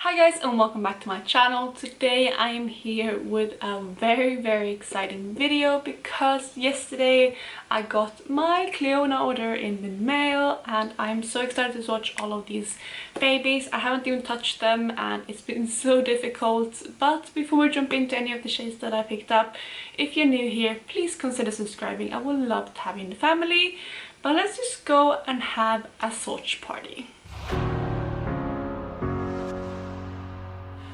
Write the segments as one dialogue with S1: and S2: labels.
S1: Hi guys, and welcome back to my channel. Today I am here with a very exciting video because yesterday I got my Clionadh order in the mail and I'm so excited to swatch all of these babies. I haven't even touched them and it's been so difficult, but before we jump into any of the shades that I picked up, if you're new here, please consider subscribing. I would love to have you in the family. But let's just go and have a swatch party.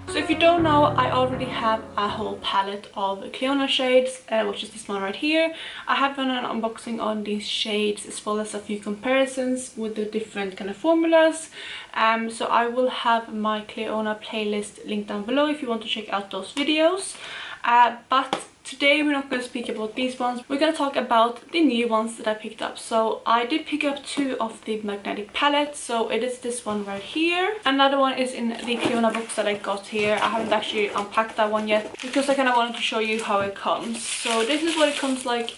S1: So if you don't know, I already have a whole palette of Clionadh shades, which is this one right here. I have done an unboxing on these shades as well as a few comparisons with the different kind of formulas. So I will have my Clionadh playlist linked down below if you want to check out those videos. But today we're not going to speak about these ones. We're going to talk about the new ones that I picked up. So I did pick up two of the magnetic palettes. So it is this one right here. Another one is in the Clionadh box that I got here. I haven't actually unpacked that one yet because I kind of wanted to show you how it comes. So this is what it comes like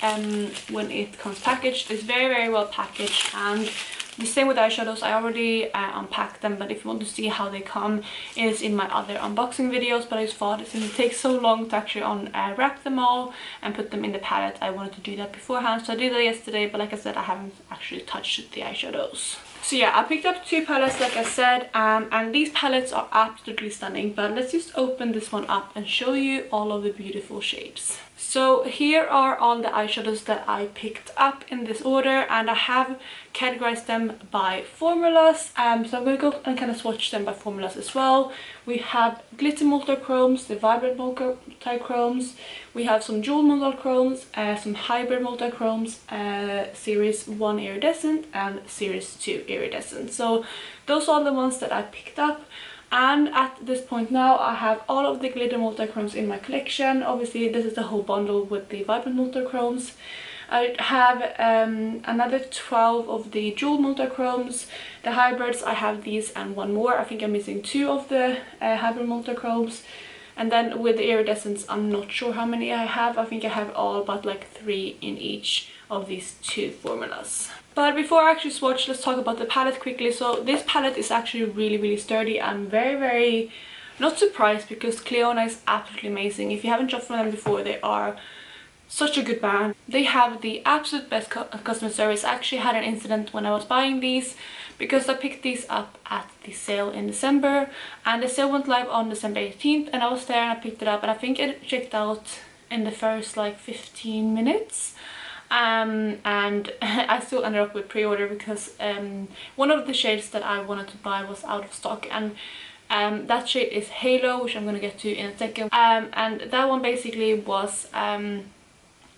S1: when it comes packaged. It's very well packaged, and the same with eyeshadows. I already unpacked them, but if you want to see how they come, it is in my other unboxing videos. But I just thought since it takes so long to actually unwrap them all and put them in the palette, I wanted to do that beforehand. So I did that yesterday, but like I said, I haven't actually touched the eyeshadows. So yeah, I picked up two palettes like I said, and these palettes are absolutely stunning. But let's just open this one up and show you all of the beautiful shades. So here are all the eyeshadows that I picked up in this order, and I have categorized them by formulas. So I'm going to go and kind of swatch them by formulas as well. We have glitter multichromes, the vibrant multichromes, we have some jewel multichromes, some hybrid multichromes, series 1 iridescent and series 2 iridescent. So those are the ones that I picked up. And at this point now, I have all of the glitter multichromes in my collection. Obviously, this is the whole bundle with the vibrant multichromes. I have another 12 of the jewel multichromes. The hybrids, I have these and one more. I think I'm missing 2 of the hybrid multichromes. And then with the iridescents, I'm not sure how many I have. I think I have all but like 3 in each of these 2 formulas. But before I actually swatch, let's talk about the palette quickly. So this palette is actually really sturdy. I'm very not surprised because Clionadh is absolutely amazing. If you haven't shopped from them before, they are such a good brand. They have the absolute best customer service. I actually had an incident when I was buying these because I picked these up at the sale in December, and the sale went live on December 18th, and I was there and I picked it up, and I think it checked out in the first like 15 minutes. And I still ended up with pre-order because one of the shades that I wanted to buy was out of stock, and that shade is Halo, which I'm going to get to in a second. And that one basically was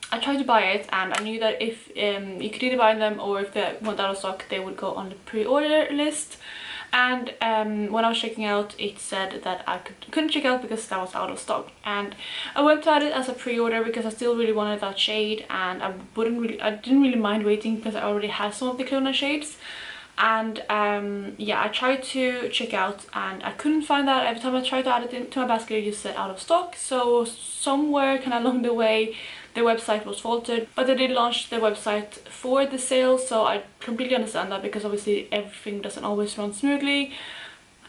S1: I tried to buy it, and I knew that if you could either buy them or if they went out of stock, they would go on the pre-order list. And when I was checking out, it said that I couldn't check out because that was out of stock. And I went to add it as a pre-order because I still really wanted that shade, and I didn't really mind waiting because I already had some of the Clionadh shades. And yeah, I tried to check out and I couldn't find that. Every time I tried to add it into my basket, it just said out of stock. So somewhere kind of along the way, the website was faltered, but they did launch the website for the sale, so I completely understand that because obviously everything doesn't always run smoothly.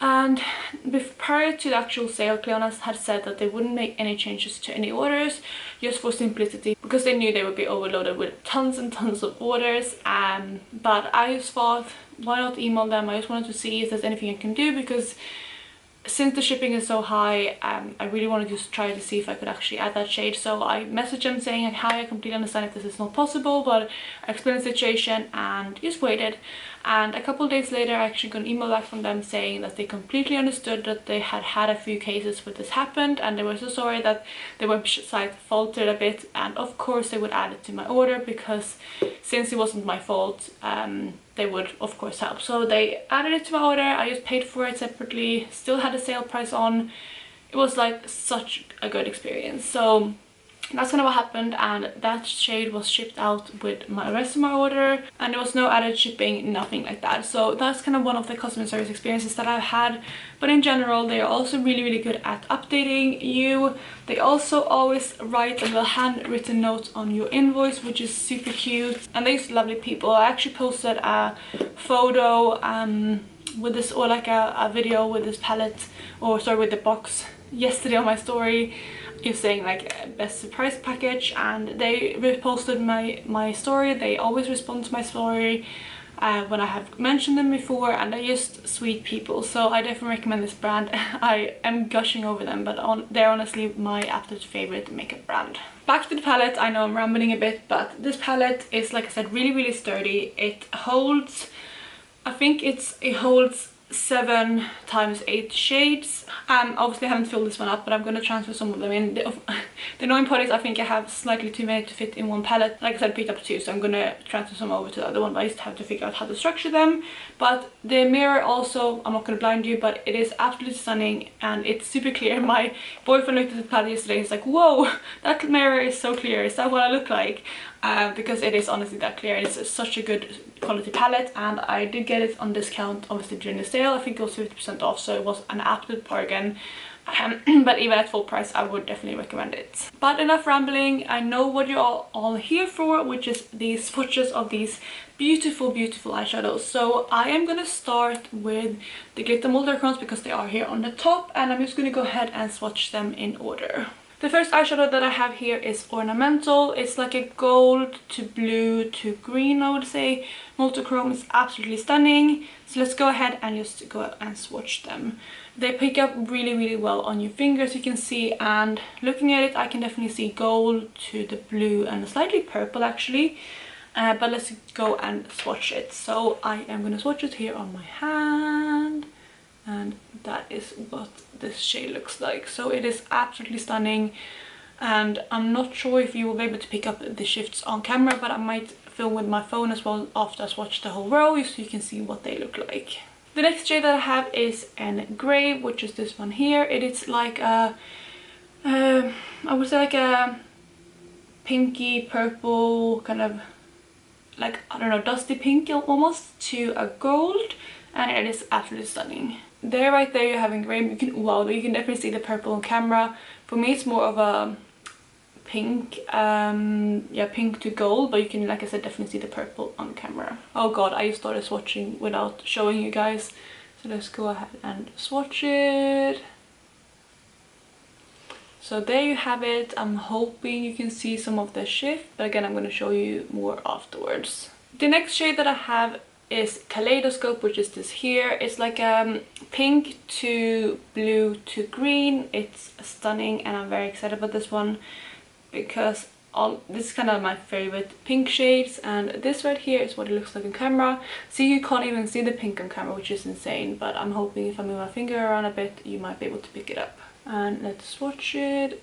S1: And prior to the actual sale, Clionadh had said that they wouldn't make any changes to any orders just for simplicity, because they knew they would be overloaded with tons and tons of orders. But I just thought, why not email them? I just wanted to see if there's anything I can do, because since the shipping is so high, I really wanted to just try to see if I could actually add that shade. So I messaged them saying, hi, I completely understand if this is not possible, but I explained the situation and just waited. And a couple of days later, I actually got an email back from them saying that they completely understood that they had had a few cases where this happened, and they were so sorry that the website faltered a bit, and of course they would add it to my order because since it wasn't my fault, they would of course help. So they added it to my order. I just paid for it separately, still had a sale price on. It was like such a good experience. So that's kind of what happened, and that shade was shipped out with my rest of my order, and there was no added shipping, nothing like that. So that's kind of one of the customer service experiences that I've had. But in general, they are also really good at updating you. They also always write a little handwritten note on your invoice, which is super cute, and they're lovely people. I actually posted a photo with this, or like a video with this palette, or sorry, with the box yesterday on my story. You're saying like best surprise package, and they reposted my story. They always respond to my story when I have mentioned them before, and they're just sweet people, so I definitely recommend this brand. I am gushing over them, but they're honestly my absolute favorite makeup brand. Back to the palette. I know I'm rambling a bit, but this palette is, like I said, really sturdy. It holds, I think it holds 7 times 8 shades. Obviously I haven't filled this one up, but I'm going to transfer some of them in. The annoying part is I think I have slightly too many to fit in one palette. Like I said, I picked up 2, so I'm going to transfer some over to the other one, but I just have to figure out how to structure them. But the mirror also, I'm not going to blind you, but it is absolutely stunning and it's super clear. My boyfriend looked at the palette yesterday, he's like, whoa, that mirror is so clear, is that what I look like? Because it is honestly that clear. It's such a good quality palette, and I did get it on discount obviously during the sale. I think it was 50% off, so it was an absolute bargain. But even at full price I would definitely recommend it. But enough rambling. I know what you're all here for, which is these swatches of these beautiful eyeshadows. So I am gonna start with the glitter multicams because they are here on the top, and I'm just gonna go ahead and swatch them in order. The first eyeshadow that I have here is Ornamental. It's like a gold to blue to green, I would say. Multichrome is absolutely stunning. So let's go ahead and just go and swatch them. They pick up really well on your fingers, you can see, and looking at it I can definitely see gold to the blue and slightly purple actually. But let's go and swatch it. So I am going to swatch it here on my hand. And that is what this shade looks like. So it is absolutely stunning, and I'm not sure if you will be able to pick up the shifts on camera, but I might film with my phone as well after I swatch the whole row so you can see what they look like. The next shade that I have is an grey, which is this one here. It is like a I would say like a pinky purple, kind of like, I don't know, dusty pink almost, to a gold, and it is absolutely stunning. There, right there, you're having grey. You can, wow, you can definitely see the purple on camera. For me it's more of a pink, yeah, pink to gold, but you can, like I said, definitely see the purple on camera. Oh god, I just started swatching without showing you guys, so let's go ahead and swatch it. So there you have it. I'm hoping you can see some of the shift, but again I'm going to show you more afterwards. The next shade that I have is Kaleidoscope, which is this here. It's like pink to blue to green. It's stunning, and I'm very excited about this one because this is kind of my favorite pink shades, and this right here is what it looks like on camera. See, you can't even see the pink on camera, which is insane, but I'm hoping if I move my finger around a bit you might be able to pick it up. And let's swatch it.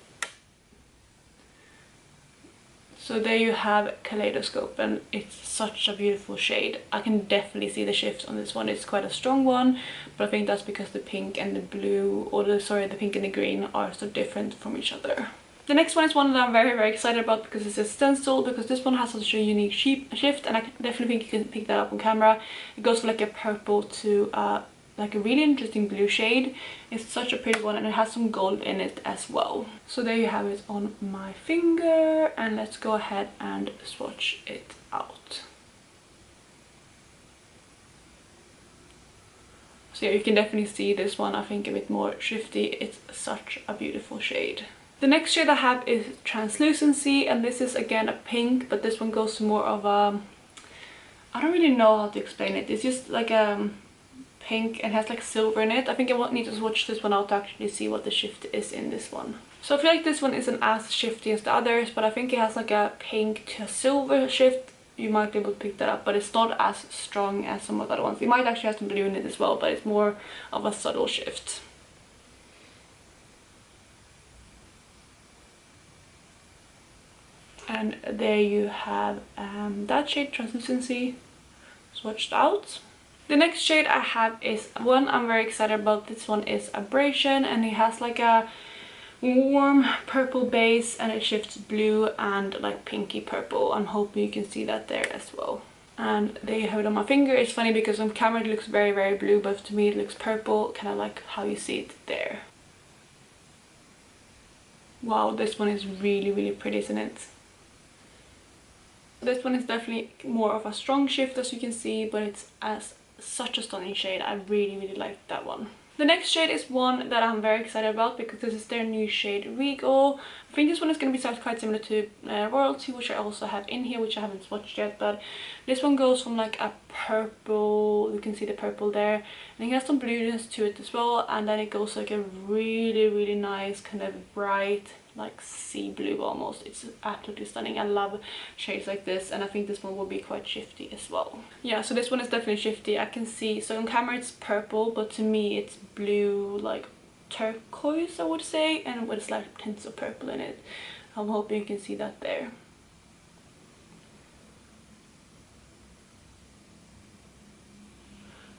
S1: So there you have Kaleidoscope, and it's such a beautiful shade. I can definitely see the shifts on this one. It's quite a strong one, but I think that's because the pink and the blue, or the pink and the green are so different from each other. The next one is one that I'm very excited about because it's a stencil, because this one has such a unique shift, and I definitely think you can pick that up on camera. It goes from like a purple to like a really interesting blue shade. It's such a pretty one, and it has some gold in it as well. So there you have it on my finger, and let's go ahead and swatch it out. So yeah, you can definitely see this one, I think, a bit more shifty. It's such a beautiful shade. The next shade I have is Translucency, and this is again a pink, but this one goes to more of a, I don't really know how to explain it. It's just like a pink and has like silver in it. I think I won't need to swatch this one out to actually see what the shift is in this one. So I feel like this one isn't as shifty as the others, but I think it has like a pink to a silver shift. You might be able to pick that up, but it's not as strong as some of the other ones. It might actually have some blue in it as well, but it's more of a subtle shift. And there you have that shade, Translucency, swatched out. The next shade I have is one I'm very excited about. This one is Abrasion, and it has like a warm purple base, and it shifts blue and like pinky purple. I'm hoping you can see that there as well. And there you have it on my finger. It's funny because on camera it looks very blue, but to me it looks purple, kind of like how you see it there. Wow, this one is really pretty, isn't it? This one is definitely more of a strong shift, as you can see, but it's as such a stunning shade. I really like that one. The next shade is one that I'm very excited about because this is their new shade Regal. I think this one is going to be quite similar to Royalty, which I also have in here, which I haven't swatched yet. But this one goes from like a purple, you can see the purple there, and it has some blueness to it as well. And then it goes like a really nice kind of bright, like sea blue almost. It's absolutely stunning. I love shades like this, and I think this one will be quite shifty as well. Yeah, so this one is definitely shifty. I can see, so on camera it's purple, but to me it's blue, like turquoise I would say, and with slight tints of purple in it. I'm hoping you can see that there.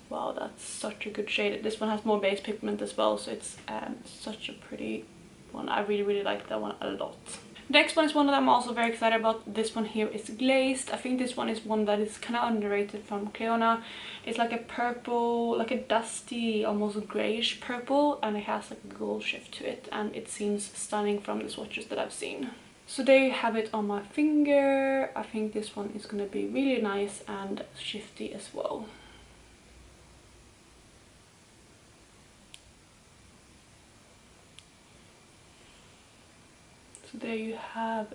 S1: Wow, that's such a good shade. This one has more base pigment as well, so it's such a pretty one. I really like that one a lot. Next one is one that I'm also very excited about. This one here is Glazed. I think this one is one that is kind of underrated from Clionadh. It's like a purple, like a dusty, almost greyish purple, and it has like a gold shift to it, and it seems stunning from the swatches that I've seen. So there you have it on my finger. I think this one is going to be really nice and shifty as well. So there you have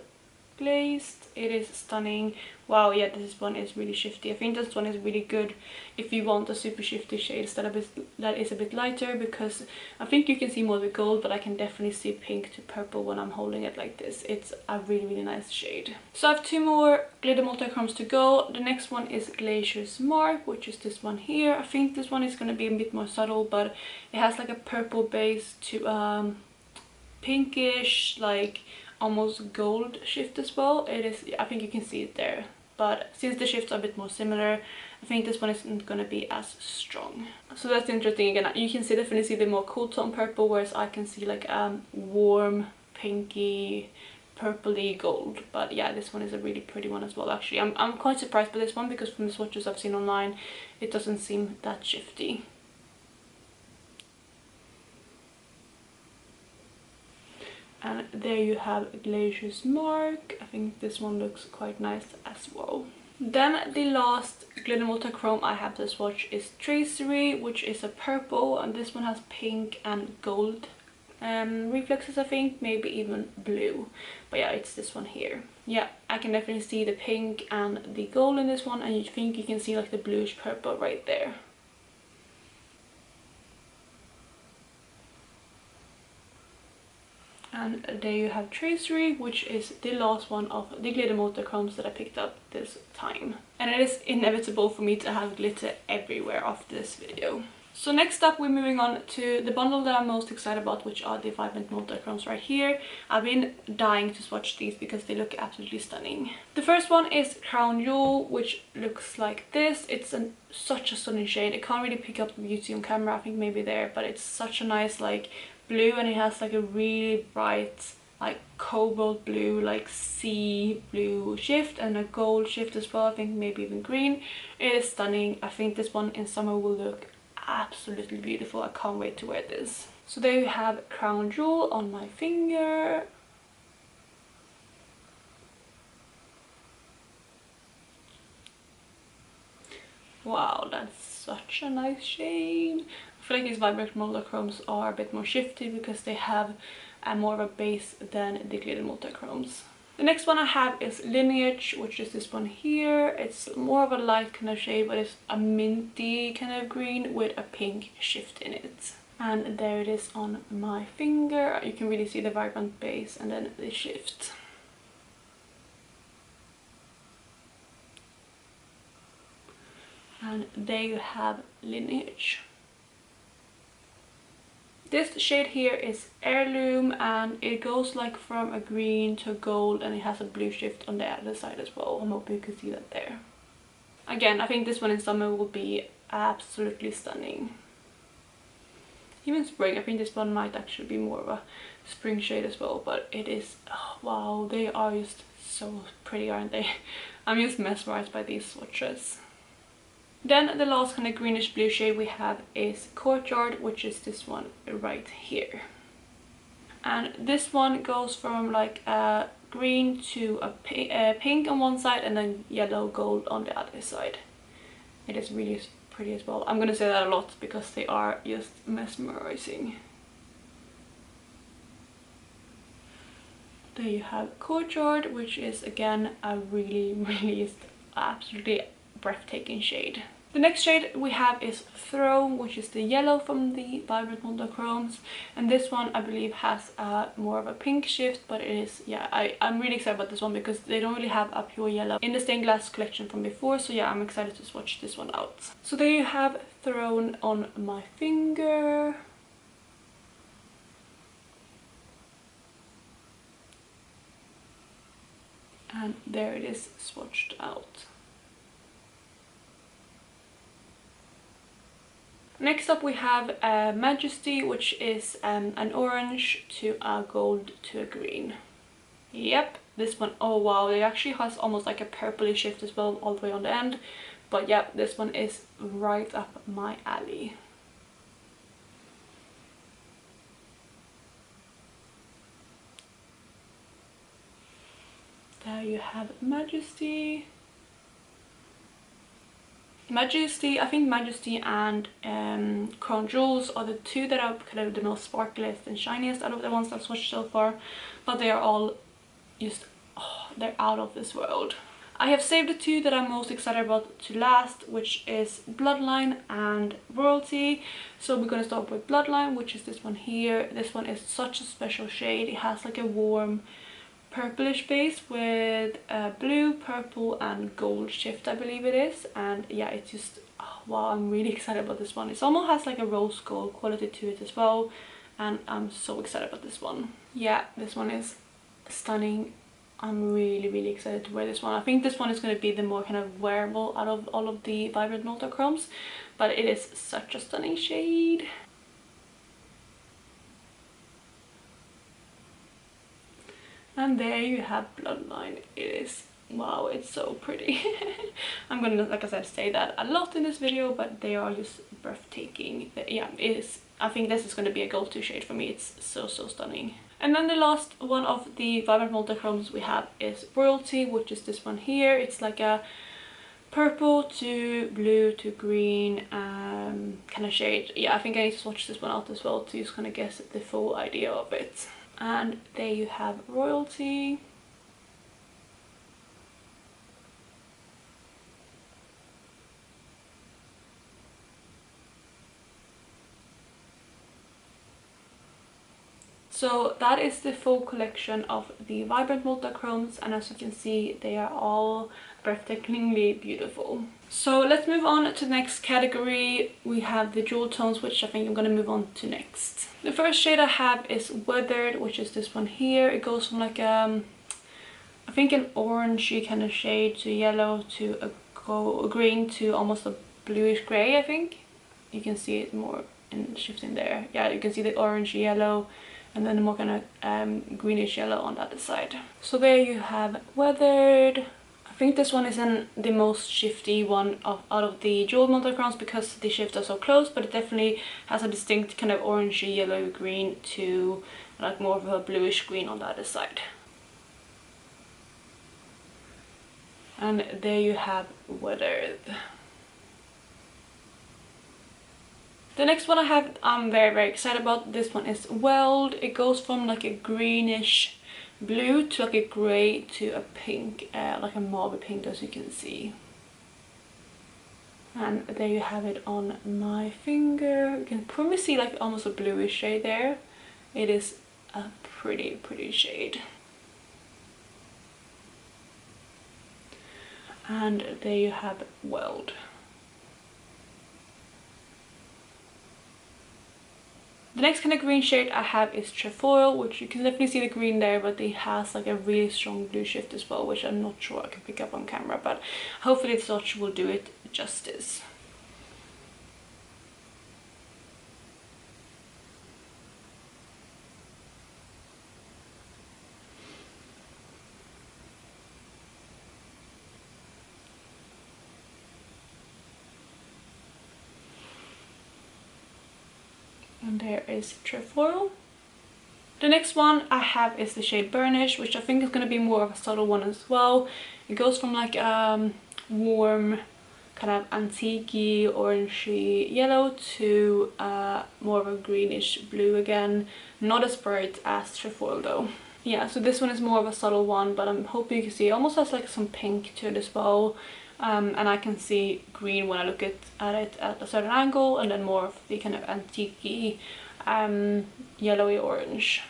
S1: Glazed. It is stunning. Wow, yeah, this one is really shifty. I think this one is really good if you want a super shifty shade that is a bit lighter, because I think you can see more of the gold, but I can definitely see pink to purple when I'm holding it like this. It's a really nice shade. So I have two more glitter multichromes to go. The next one is Glacier's Mark, which is this one here. I think this one is going to be a bit more subtle, but it has like a purple base to pinkish, like almost gold shift as well. It is, I think you can see it there, but since the shifts are a bit more similar, I think this one isn't going to be as strong. So that's interesting. Again, you can definitely see the more cool tone purple, whereas I can see like warm pinky purpley gold. But yeah, this one is a really pretty one as well. Actually, I'm quite surprised by this one, because from the swatches I've seen online, it doesn't seem that shifty. And there you have Glacier's Mark. I think this one looks quite nice as well. Then the last glitter multichrome I have to swatch is Tracery, which is a purple, and this one has pink and gold reflexes, I think, maybe even blue. But yeah, it's this one here. Yeah, I can definitely see the pink and the gold in this one, and you think you can see like the bluish purple right there. And there you have Tracery, which is the last one of the glitter multichromes that I picked up this time. And it is inevitable for me to have glitter everywhere after this video. So next up, we're moving on to the bundle that I'm most excited about, which are the Vibrant multichromes right here. I've been dying to swatch these because they look absolutely stunning. The first one is Crown Jewel, which looks like this. It's such a stunning shade. I can't really pick up the beauty on camera, I think maybe there, but it's such a nice like blue, and it has like a really bright like cobalt blue, like sea blue shift, and a gold shift as well. I think maybe even green. It is stunning. I think this one in summer will look absolutely beautiful. I can't wait to wear this. So there you have Crown Jewel on my finger. Wow, that's such a nice shade. I feel like these Vibrant multichromes are a bit more shifty because they have more of a base than the glitter multichromes. The next one I have is Lineage, which is this one here. It's more of a light kind of shade, but it's a minty kind of green with a pink shift in it. And there it is on my finger. You can really see the vibrant base and then the shift. And there you have Lineage. This shade here is Heirloom, and it goes like from a green to a gold, and it has a blue shift on the other side as well. I'm hoping you can see that there. Again, I think this one in summer will be absolutely stunning. Even spring, I think this one might actually be more of a spring shade as well, but it is, oh, wow, they are just so pretty, aren't they? I'm just mesmerized by these swatches. Then the last kind of greenish blue shade we have is Courtyard, which is this one right here. And this one goes from like a green to a pink on one side and then yellow gold on the other side. It is really pretty as well. I'm gonna say that a lot because they are just mesmerizing. There you have Courtyard, which is again a really just absolutely breathtaking shade. The next shade we have is Throne, which is the yellow from the Vibrant Multichromes, and this one I believe has more of a pink shift, but it is, yeah, I'm really excited about this one because they don't really have a pure yellow in the stained glass collection from before, so yeah, I'm excited to swatch this one out. So there you have Throne on my finger. And there it is swatched out. Next up we have Majesty, which is an orange to a gold to a green. Yep, this one, oh wow, it actually has almost like a purpley shift as well all the way on the end. But yeah, this one is right up my alley. There you have Majesty. I think Majesty and Crown Jewels are the two that are kind of the most sparkliest and shiniest out of the ones I've swatched so far, but they are all just, oh, they're out of this world. I have saved the two that I'm most excited about to last, which is Bloodline and Royalty. So we're going to start with Bloodline, which is this one here. This one is such a special shade. It has like a warm purplish base with blue, purple and gold shift, I believe it is. And yeah, it's just, oh, wow, I'm really excited about this one. It almost has like a rose gold quality to it as well, and I'm so excited about this one. Yeah, this one is stunning. I'm really excited to wear this one. I think this one is going to be the more kind of wearable out of all of the Vibrant Multichromes, but it is such a stunning shade. And there you have Bloodline. It is, wow, it's so pretty. I'm gonna, like I said, say that a lot in this video, but they are just breathtaking. Yeah, it is. I think this is going to be a go-to shade for me. It's so stunning. And then the last one of the Vibrant Multichromes we have is Royalty, which is this one here. It's like a purple to blue to green kind of shade. Yeah, I think I need to swatch this one out as well to just kind of guess the full idea of it. And there you have Royalty. So that is the full collection of the Vibrant Multichromes, and as you can see, they are all breathtakingly beautiful. So let's move on to the next category. We have the jewel tones, which I think I'm going to move on to next. The first shade I have is Weathered, which is this one here. It goes from like I think an orangey kind of shade to yellow to a green to almost a bluish grey, I think. You can see it more in shifting there. Yeah, you can see the orangey yellow and then the more kind of greenish yellow on the other side. So there you have Weathered. I think this one is the most shifty one out of the jewel multichromes because the shifts are so close, but it definitely has a distinct kind of orangey yellow green to like more of a bluish green on the other side. And there you have Weathered. The next one I have, I'm very excited about. This one is Weld. It goes from like a greenish blue to like a grey to a pink, like a mauve pink, as you can see. And there you have it on my finger. You can probably see like almost a bluish shade there. It is a pretty shade. And there you have Weld. The next kind of green shade I have is Trefoil, which you can definitely see the green there, but it has like a really strong blue shift as well, which I'm not sure I can pick up on camera, but hopefully the swatch will do it justice. And there is Trefoil. The next one I have is the shade Burnish, which I think is going to be more of a subtle one as well. It goes from like warm kind of antique-y, orangey yellow to more of a greenish blue again. Not as bright as trefoil though. Yeah, so this one is more of a subtle one, but I'm hoping you can see it almost has like some pink to it as well. And I can see green when I look at it at a certain angle, and then more of the kind of antique-y yellowy orange.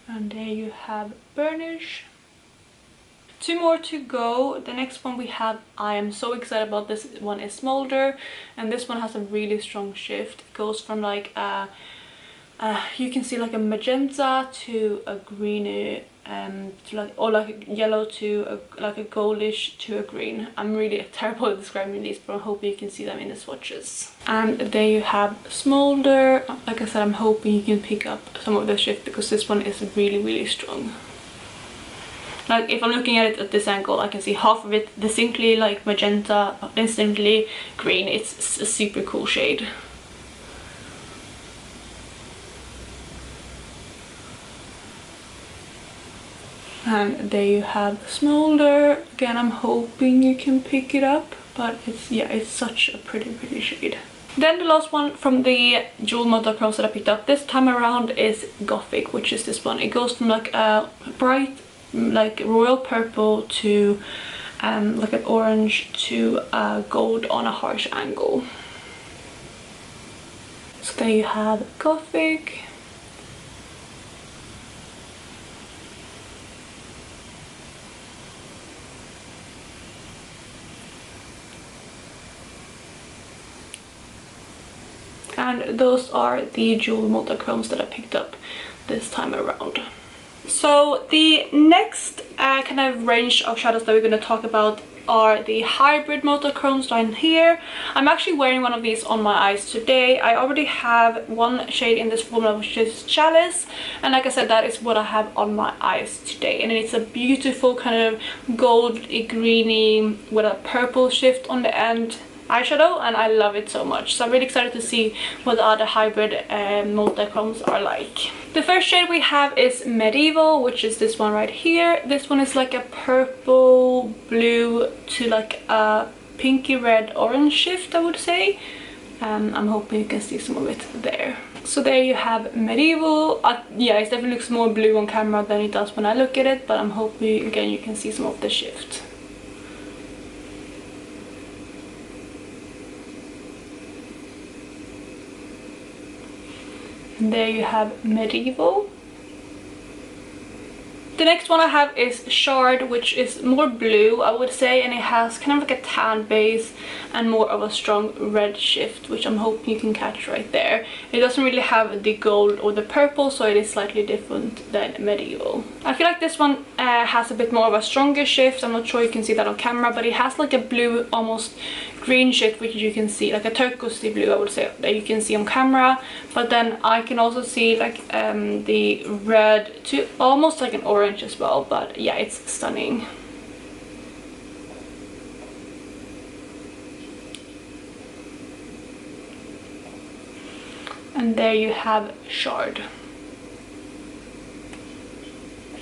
S1: And there you have burnish. 2 more to go. The next one we have, I am so excited about this one, is Smolder, and this one has a really strong shift. It goes from like you can see like a magenta to a greeny to like, or like a yellow to like a goldish to a green. I'm really terrible at describing these, but I hope you can see them in the swatches. And there you have Smolder. Like I said, I'm hoping you can pick up some of the shift because this one is really strong. Like if I'm looking at it at this angle, I can see half of it distinctly like magenta, distinctly green. It's a super cool shade. And there you have Smolder. Again, I'm hoping you can pick it up, but it's such a pretty shade. Then the last one from the jewel monochromes that I picked up this time around is Gothic, which is this one. It goes from like a bright like royal purple to like an orange to gold on a harsh angle. So there you have Gothic. And those are the jewel multichromes that I picked up this time around. So the next kind of range of shadows that we're going to talk about are the hybrid multichromes down here. I'm actually wearing one of these on my eyes today. I already have one shade in this formula, which is Chalice, and like I said, that is what I have on my eyes today. And it's a beautiful kind of goldy greeny with a purple shift on the end eyeshadow, and I love it so much. So I'm really excited to see what the other hybrid multichromes are like. The first shade we have is Medieval, which is this one right here. This one is like a purple blue to like a pinky red orange shift, I would say. I'm hoping you can see some of it there. So there you have Medieval. Yeah, it definitely looks more blue on camera than it does when I look at it, but I'm hoping again you can see some of the shift. And there you have Medieval. The next one I have is Shard, which is more blue, I would say, and it has kind of like a tan base and more of a strong red shift, which I'm hoping you can catch right there. It doesn't really have the gold or the purple, so it is slightly different than Medieval. I feel like this one has a bit more of a stronger shift. I'm not sure you can see that on camera, but it has like a blue, almost green shift, which you can see, like a turquoisey blue, I would say, that you can see on camera. But then I can also see like the red to almost like an orange as well. But yeah, it's stunning. And there you have Shard.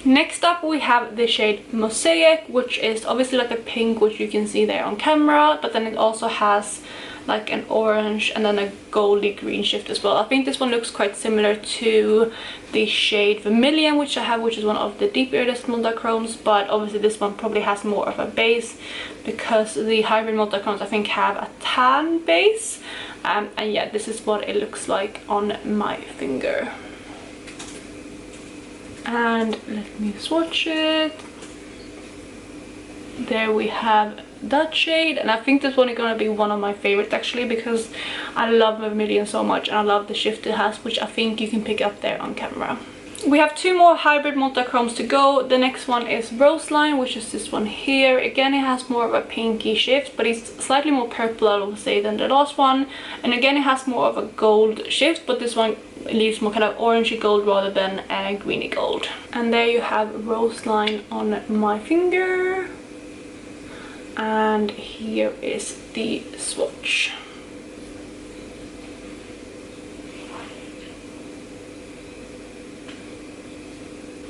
S1: Next up we have the shade Mosaic, which is obviously like a pink, which you can see there on camera, but then it also has like an orange and then a goldy green shift as well. I think this one looks quite similar to the shade Vermilion, which I have, which is one of the deep iridescent multichromes, but obviously this one probably has more of a base because the hybrid multichromes I think have a tan base. And yeah, this is what it looks like on my finger. And let me swatch it. There we have that shade, and I think this one is gonna be one of my favorites actually, because I love Vermilion so much and I love the shift it has, which I think you can pick up there on camera. We have 2 more hybrid multichromes to go. The next one is Roseline, which is this one here. Again, it has more of a pinky shift, but it's slightly more purple, I would say, than the last one. And again, it has more of a gold shift, but this one leaves more kind of orangey gold rather than greeny gold. And there you have Roseline on my finger. And here is the swatch.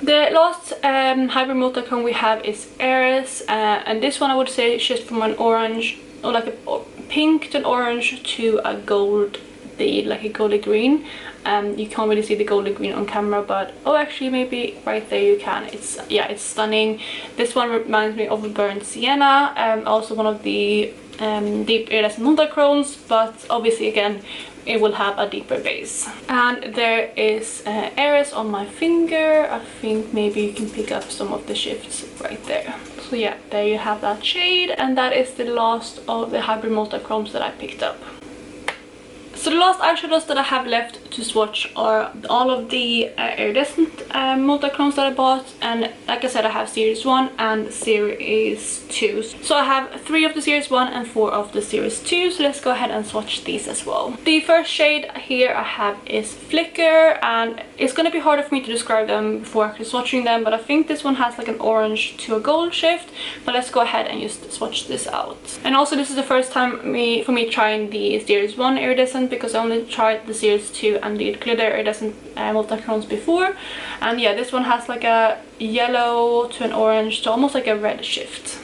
S1: The last hybrid multichrome we have is Iris, and this one I would say shifts from an orange, or like a pink to an orange to a gold, like a goldy green. You can't really see the golden green on camera, but oh, actually maybe right there you can. It's stunning. This one reminds me of a burnt sienna, also one of the deep iridescent multichromes, but obviously again it will have a deeper base. And there is Iris on my finger. I think maybe you can pick up some of the shifts right there. So yeah, there you have that shade, and that is the last of the hybrid multichromes that I picked up. So the last eyeshadows that I have left to swatch are all of the iridescent multichromes that I bought, and like I said, I have series 1 and series 2. So I have 3 of the series 1 and 4 of the series 2, so let's go ahead and swatch these as well. The first shade here I have is Flicker, and it's going to be harder for me to describe them before actually swatching them, but I think this one has like an orange to a gold shift, but let's go ahead and just swatch this out. And also this is the first time for me trying the series 1 iridescent, because I only tried the series 2 and the Clionadh iridescent multichromes before, and yeah, this one has like a yellow to an orange to almost like a red shift.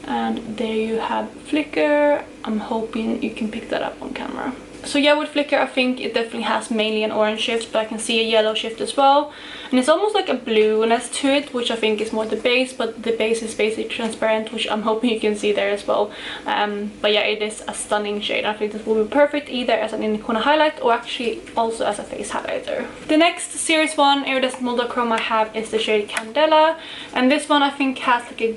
S1: And there you have Flicker. I'm hoping you can pick that up on camera. So yeah, with Flicker I think it definitely has mainly an orange shift, but I can see a yellow shift as well, and it's almost like a blueness to it, which I think is more the base, but the base is basically transparent, which I'm hoping you can see there as well. But yeah, it is a stunning shade. I think this will be perfect either as an inner corner highlight or actually also as a face highlighter. The next series 1 iridescent multichrome I have is the shade Candela, and this one I think has like a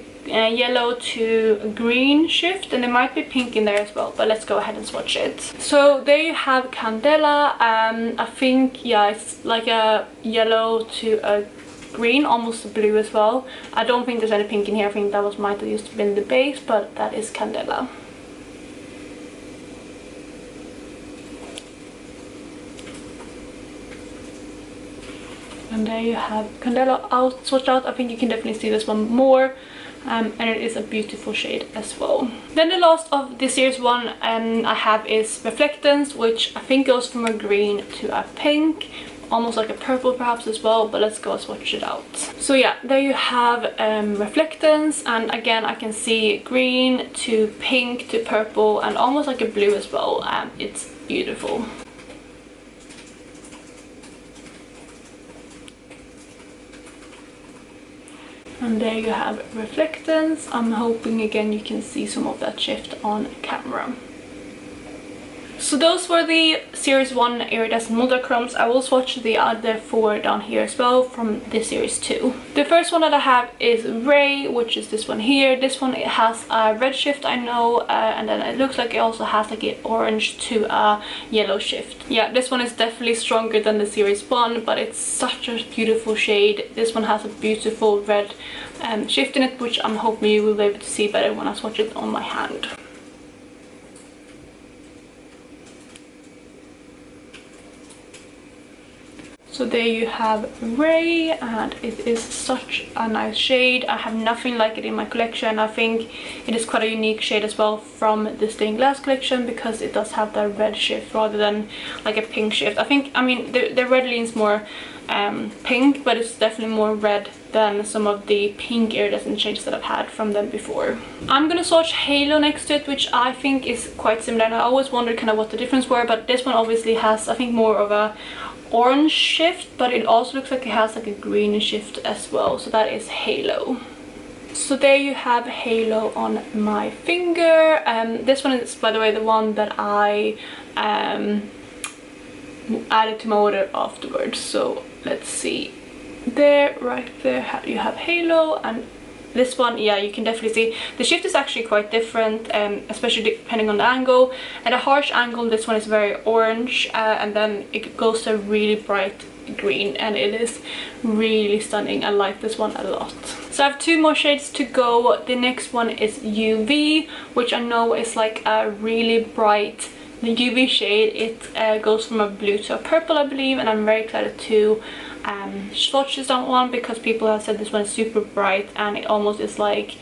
S1: yellow to green shift, and there might be pink in there as well, but let's go ahead and swatch it. So there you have Candela. I think yeah, it's like a yellow to a green, almost a blue as well. I don't think there's any pink in here. I think that might have used to be the base, but that is Candela. And there you have Candela out, swatched out. I think you can definitely see this one more. And it is a beautiful shade as well. Then the last of the series 1 I have is Reflectance, which I think goes from a green to a pink, almost like a purple perhaps as well, but let's go swatch it out. So yeah, there you have Reflectance, and again I can see green to pink to purple and almost like a blue as well. It's beautiful. And there you have Reflectance. I'm hoping again you can see some of that shift on camera. So those were the series 1 iridescent multichromes. I will swatch the other 4 down here as well from the series 2. The first one that I have is Ray, which is this one here. This one, it has a red shift, I know, and then it looks like it also has like an orange to a yellow shift. Yeah, this one is definitely stronger than the series 1, but it's such a beautiful shade. This one has a beautiful red shift in it, which I'm hoping you will be able to see better when I swatch it on my hand. So there you have Ray, and it is such a nice shade. I have nothing like it in my collection. I think it is quite a unique shade as well from the stained glass collection, because it does have that red shift rather than like a pink shift. I mean the red leans more pink, but it's definitely more red than some of the pink iridescent shades that I've had from them before. I'm gonna swatch Halo next to it, which I think is quite similar, and I always wondered kind of what the difference were, but this one obviously has, I think, more of a orange shift, but it also looks like it has like a green shift as well. So that is Halo. So there you have Halo on my finger. This one is, by the way, the one that I added to my order afterwards. So let's see, there, right there, you have Halo, and this one, yeah, you can definitely see the shift is actually quite different, especially depending on the angle. At a harsh angle, this one is very orange, and then it goes to a really bright green, and it is really stunning. I like this one a lot. So I have 2 more shades to go. The next one is UV, which I know is like a really bright UV shade. It goes from a blue to a purple, I believe, and I'm very excited to swatch this one because people have said this one is super bright, and it almost is like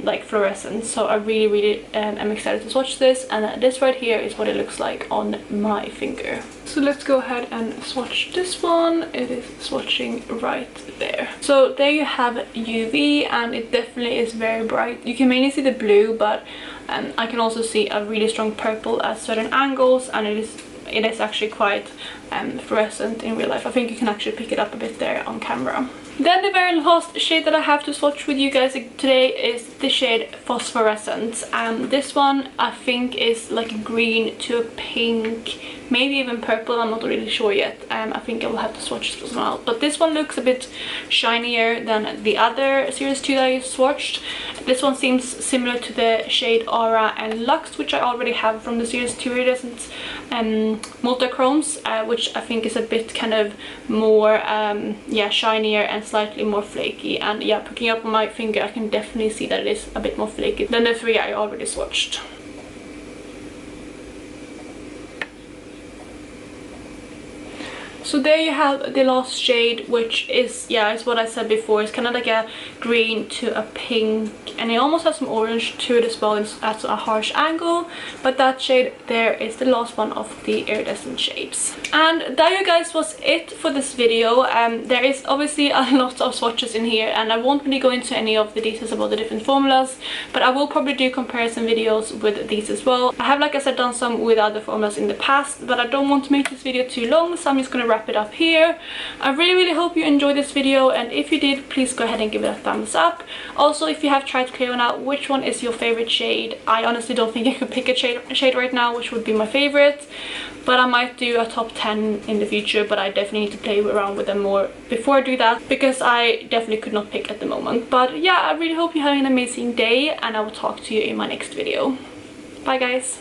S1: like fluorescent. So I really am excited to swatch this, and this right here is what it looks like on my finger. So let's go ahead and swatch this one. It is swatching right there. So there you have UV, and it definitely is very bright. You can mainly see the blue, but I can also see a really strong purple at certain angles, and it is actually quite fluorescent in real life. I think you can actually pick it up a bit there on camera. Then the very last shade that I have to swatch with you guys today is the shade Phosphorescent. This one I think is like a green to a pink, maybe even purple. I'm not really sure yet. I think I will have to swatch this one out. But this one looks a bit shinier than the other Series 2 that I swatched. This one seems similar to the shade Aura and Lux, which I already have from the Series 2 Iridescent Multichromes, which I think is a bit kind of more yeah, shinier and slightly more flaky. And yeah, picking up on my finger, I can definitely see that it is a bit more flaky than the three I already swatched. So there you have the last shade, which is, yeah, it's what I said before. It's kind of like a green to a pink, and it almost has some orange to it as well. It's at a harsh angle, but that shade there is the last one of the iridescent shades. And that, you guys, was it for this video. There is obviously a lot of swatches in here, and I won't really go into any of the details about the different formulas, but I will probably do comparison videos with these as well. I have, like I said, done some with other formulas in the past, but I don't want to make this video too long, so I'm just going to wrap it up here. I really hope you enjoyed this video, and if you did, please go ahead and give it a thumbs up. Also, if you have tried Clionadh, which one is your favorite shade? I honestly don't think I could pick a shade right now which would be my favorite, but I might do a top 10 in the future. But I definitely need to play around with them more before I do that, because I definitely could not pick at the moment. But yeah, I really hope you have an amazing day, and I will talk to you in my next video. Bye guys.